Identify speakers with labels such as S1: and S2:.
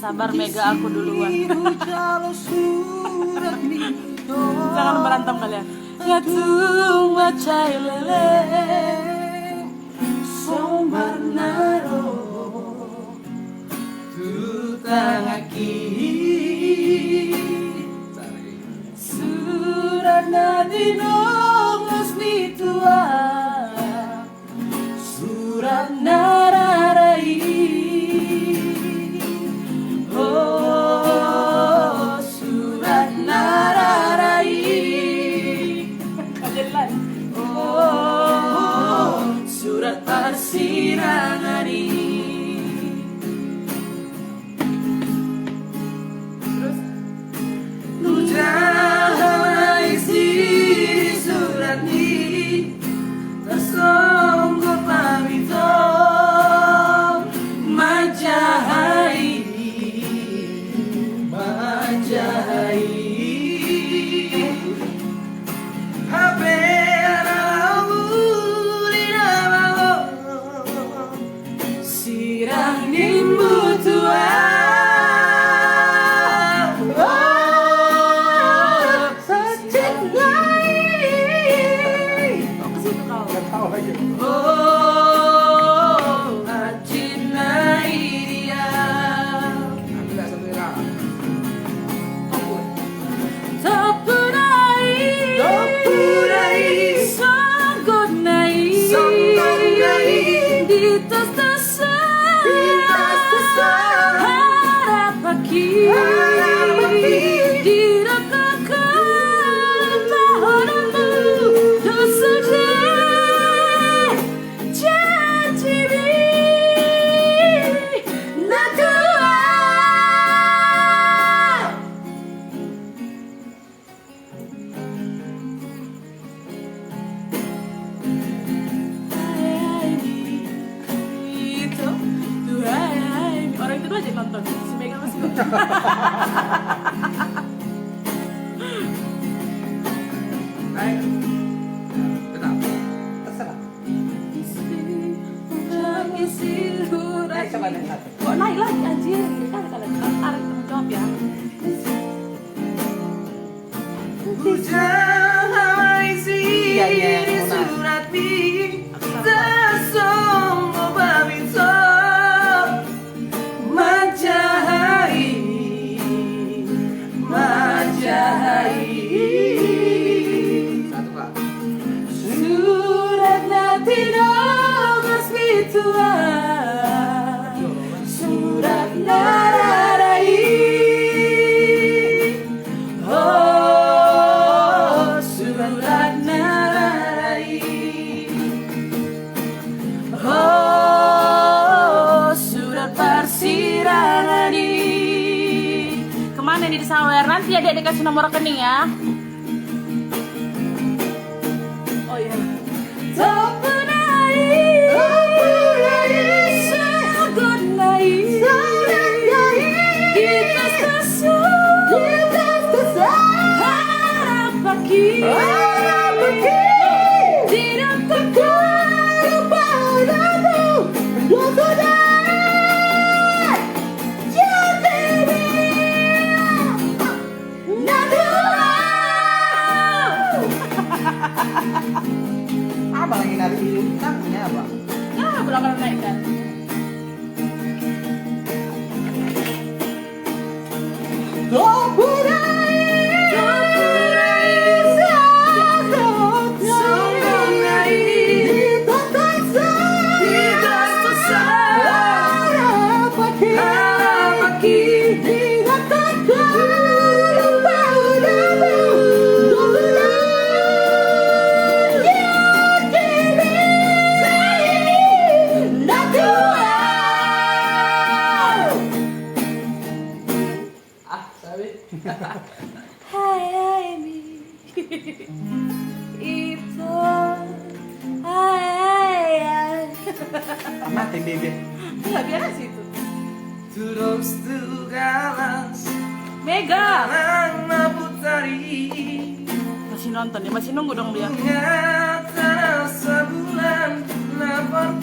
S1: Sabar Mega, aku duluan. Jangan berantem kalian. Ngatung macai lele sombarnaro tutangaki surat nadino ngasmitua surat nararai oh surat nararai oh surat persirangani terus nujangan isi surat ini tersongkol pamito majahai majahai sirang nimbu tua secik lai kok kesitu kau gak tau aja oh acinai dia aku gak sampai topunai sanggonai di tas harapaki diratakan tahananmu dosa janji natua itu Tuhan orang itu aja nonton si Mega masih nonton.
S2: Ayo. Kenapa? Terserah. Ayo coba naik satu.
S1: Kok naik lagi anjir? Kan kalian tarik tanggung jawab ya.
S2: Hujan isi surat mi tersongko pamito majahai majahai satu pak
S1: Surat natino masmitua surat nararai oh surat nararai oh surat persirangani. Kemana nih di sawer? Nanti adik dikasih nomor rekening ya. Oh iya. Topunai sagonai kita harapaki tidak takkan padamu dosa jadi
S2: apa lagi nari namanya apa?
S1: Ah, belakang naik kan. Hai mi itu hai
S2: Mati deh.
S1: nggak biasa sih itu
S2: Terus galas
S1: Mega
S2: Lama putari
S1: masih nonton ya, masih nunggu dong dia.
S2: Nyata sebulan lapar